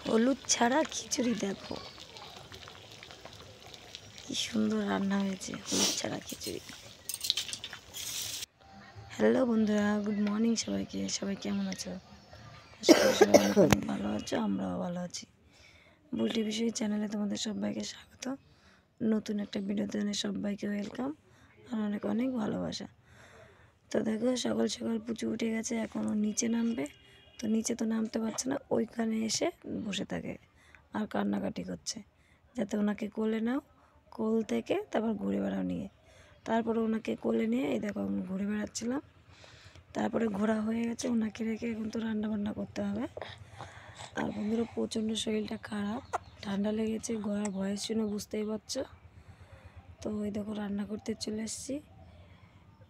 হলুদ ছাড়া খিচুড়ি দেখো কি সুন্দর রান্না হয়েছে। হলুদ ছাড়া খিচুড়ি। হ্যালো বন্ধুরা, গুড মর্নিং সবাইকে। সবাই কেমন আছো? সবাই অনেক ভালো আছো, আমরাও ভালো আছি। বুলটি বিষয় চ্যানেলে তোমাদের সবাইকে স্বাগত। নতুন একটা ভিডিওতে সবাইকে ওয়েলকাম আর অনেক অনেক ভালোবাসা। তো দেখো সকাল সকাল পুচু উঠে গেছে, এখনও নিচে নামবে। তো নিচে তো নামতে পারছে না, ওইখানে এসে বসে থাকে আর কান্নাকাটি করছে যাতে ওনাকে কোলে নাও। কোল থেকে তারপর ঘুরে বেড়াও নিয়ে, তারপরে ওনাকে কোলে নিয়ে এই দেখো আমি ঘুরে বেড়াচ্ছিলাম। তারপরে ঘোরা হয়ে গেছে, ওনাকে রেখে এখন তো রান্না বান্না করতে হবে। আর বন্ধুরা প্রচণ্ড শরীরটা খারাপ, ঠান্ডা লেগেছে, গলার ভয়েস শুনে বুঝতেই পারছো। তো ওই দেখো রান্না করতে চলে এসেছি।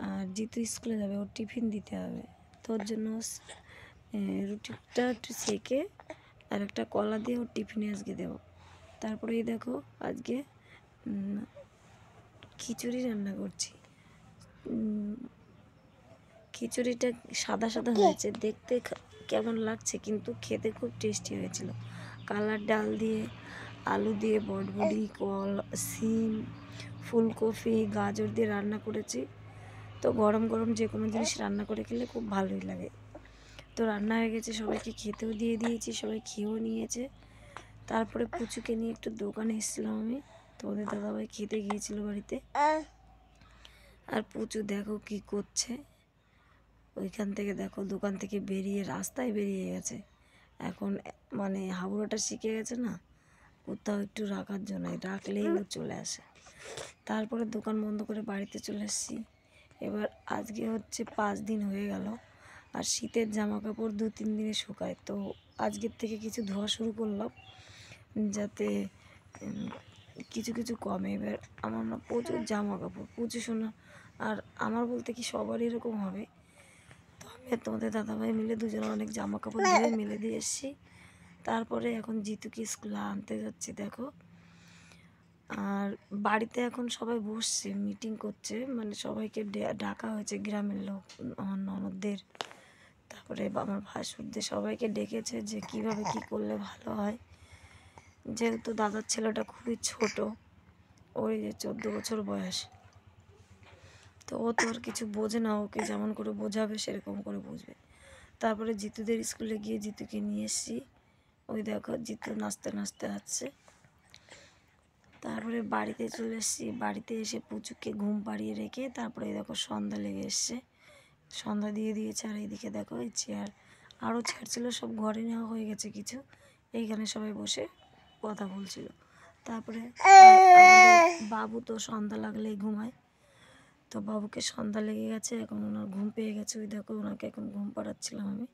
আর জিতু স্কুলে যাবে, ওর টিফিন দিতে হবে। তোর জন্য রুটিটা একটু সেকে আর একটা কলা দিয়ে ওর টিফিনে আজকে দেবো। তারপরে এই দেখো আজকে খিচুড়ি রান্না করছি। খিচুড়িটা সাদা সাদা হয়েছে, দেখতে কেমন লাগছে কিন্তু খেতে খুব টেস্টি হয়েছিল। কালার ডাল দিয়ে, আলু দিয়ে, বটবড়ি, সিম, ফুলকপি, গাজর দিয়ে রান্না করেছি। তো গরম গরম যে কোনো জিনিস রান্না করে খেলে খুব ভালোই লাগে। তো রান্না হয়ে গেছে, সবাইকে খেতেও দিয়ে দিয়েছি, সবাই খেয়েও নিয়েছে। তারপরে পুচুকে নিয়ে একটু দোকানে এসেছিলাম আমি। তো ওদের দাদাভাই খেতে গিয়েছিল বাড়িতে। আর পুচু দেখো কি করছে, ওইখান থেকে দেখো দোকান থেকে বেরিয়ে রাস্তায় বেরিয়ে গেছে। এখন মানে হাবুড়াটা শিখে গেছে না, কোথাও একটু রাখার জন্য, ডাকলেই ও চলে আসে। তারপরে দোকান বন্ধ করে বাড়িতে চলে এসেছি। এবার আজকে হচ্ছে 5 দিন হয়ে গেল, আর শীতের জামা কাপড় 2-3 দিনে শুকায়। তো আজকের থেকে কিছু ধোয়া শুরু করলাম যাতে কিছু কিছু কমে। এবার আমার না প্রচুর জামা কাপড়, প্রচুর শোনা। আর আমার বলতে কি সবারই এরকম হবে। তো আমি আর তোমাদের দাদাভাই মিলে দুজনে অনেক জামা কাপড় ধুয়ে মেলে দিয়ে এসেছি। তারপরে এখন জিতুকে স্কুলে আনতে যাচ্ছি দেখো। আর বাড়িতে এখন সবাই বসছে, মিটিং করছে, মানে সবাইকে ডাকা হয়েছে, গ্রামের লোক, আমার ননদদের, তারপরে আমার ভাসুরদের, সবাইকে ডেকেছে যে কিভাবে কি করলে ভালো হয়। যেহেতু দাদার ছেলেটা খুবই ছোট, ওই যে 14 বছর বয়স, তো ও তো আর কিছু বোঝে না, ওকে যেমন করে বোঝাবে সেরকম করে বুঝবে। তারপরে জিতুদের স্কুলে গিয়ে জিতুকে নিয়ে এসেছি। ওই দেখো জিতু নাচতে নাচতে আসছে। তারপরে বাড়িতে চলে এসেছি, বাড়িতে এসে পুচুকে ঘুম পাড়িয়ে রেখে তারপরে দেখো সন্ধ্যা লেগে এসছে, সন্ধ্যা দিয়ে দিয়েছে। আর এইদিকে দেখো এই চেয়ার, আরও চেয়ার ছিল, সব ঘরে নেওয়া হয়ে গেছে কিছু, এইখানে সবাই বসে কথা বলছিল। তারপরে বাবু তো সন্ধ্যা লাগলেই ঘুমায়, তো বাবুকে সন্ধ্যা লেগে গেছে, এখন ওনার ঘুম পেয়ে গেছে। ওই দেখো ওনাকে এখন ঘুম পাড়াচ্ছিলাম আমি।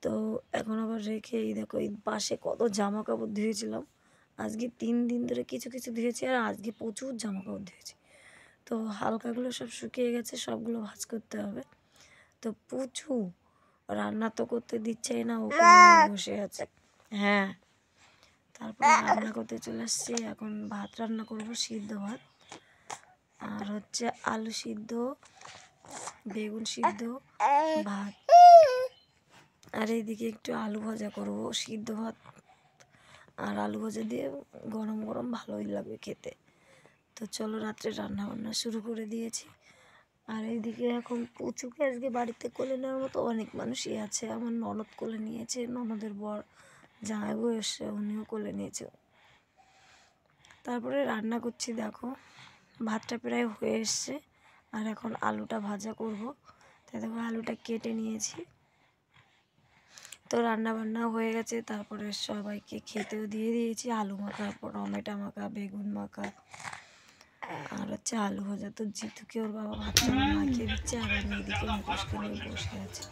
তো এখন আবার রেখে এই দেখো এই পাশে কত জামা কাপড় ধুয়েছিলাম। আজকে 3 দিন ধরে কিছু কিছু ধুয়েছি, আর আজকে প্রচুর জামা কাপড় ধুয়েছি। তো হালকাগুলো সব শুকিয়ে গেছে, সবগুলো ভাঁজ করতে হবে। তো পুচু রান্না তো করতে দিচ্ছেই না, ওকে নিয়ে বসে আছে। হ্যাঁ, তারপরে রান্না করতে চলে আসছি। এখন ভাত রান্না করব, সিদ্ধ ভাত, আর হচ্ছে আলু সিদ্ধ, বেগুন সিদ্ধ, ভাত। আর এইদিকে একটু আলু ভাজা করব, সিদ্ধ ভাত আর আলু ভাজা দিয়ে গরম গরম ভালোই লাগবে খেতে। তো চলো রাত্রে রান্না বান্না শুরু করে দিয়েছি। আর এইদিকে এখন পুচুকে আজকে বাড়িতে কোলে নেওয়ার মতো অনেক মানুষই আছে। আমার ননদ কোলে নিয়েছে, ননদের বর জামাইবু এসে উনিও কোলে নিয়েছে। তারপরে রান্না করছি দেখো, ভাতটা প্রায় হয়ে এসছে, আর এখন আলুটা ভাজা করব। তাই দেখো আলুটা কেটে নিয়েছি। তো রান্না বান্না হয়ে গেছে, তারপরে সবাইকে খেতেও দিয়ে দিয়েছি। আলু মাখা, টমেটো মাখা, বেগুন মাখা, আর হচ্ছে আলু ভাজা। তো জিতুকে ওর বাবা ভাতটা মাখিয়ে দিচ্ছে, আর আমি এদিকে মুখোশকে নিয়ে বসে আছি।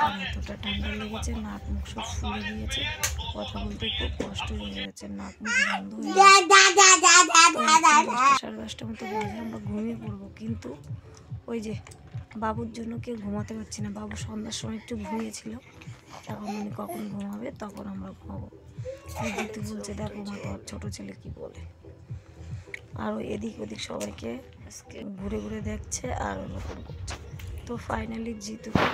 আর এতটা ঠান্ডা লেগেছে, নাক মুখ সব ফুলে গিয়েছে, কথা বলতে খুব কষ্ট হয়ে গেছে, নাক মুখ বন্ধ হয়ে গেছে। 10:30 মতো বাজে, আমরা ঘুমিয়ে পড়বো, কিন্তু ওই যে বাবুর জন্য কেউ ঘুমাতে পারছি না। বাবু সন্ধ্যার সময় একটু ঘুমিয়েছিল, এখন উনি কখন ঘুমাবে তখন আমরা ঘুমাবো। জিতু বলছে দেখো মা তোমার ছোটো ছেলে কি বলে, আর এদিক ওদিক সবাইকে ঘুরে ঘুরে দেখছে আর ওরকম করছে। তো ফাইনালি জিতুকে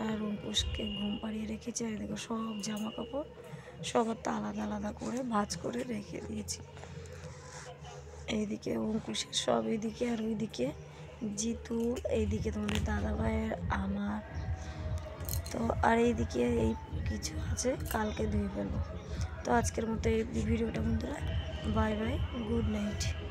আর অঙ্কুশকে ঘুম পাড়িয়ে রেখেছে। আর দেখো সব জামা কাপড় সবার তো আলাদা আলাদা করে ভাঁজ করে রেখে দিয়েছি। এইদিকে অঙ্কুশের সব এইদিকে, আর ওইদিকে জিতুর, এইদিকে তোমাদের দাদা ভাইয়ের, আমার তো, আর এইদিকে এই কিছু আছে, কালকে ধুয়ে ফেলবো। তো আজকের মতো এই ভিডিওটা বন্ধুরা, বাই বাই, গুড নাইট।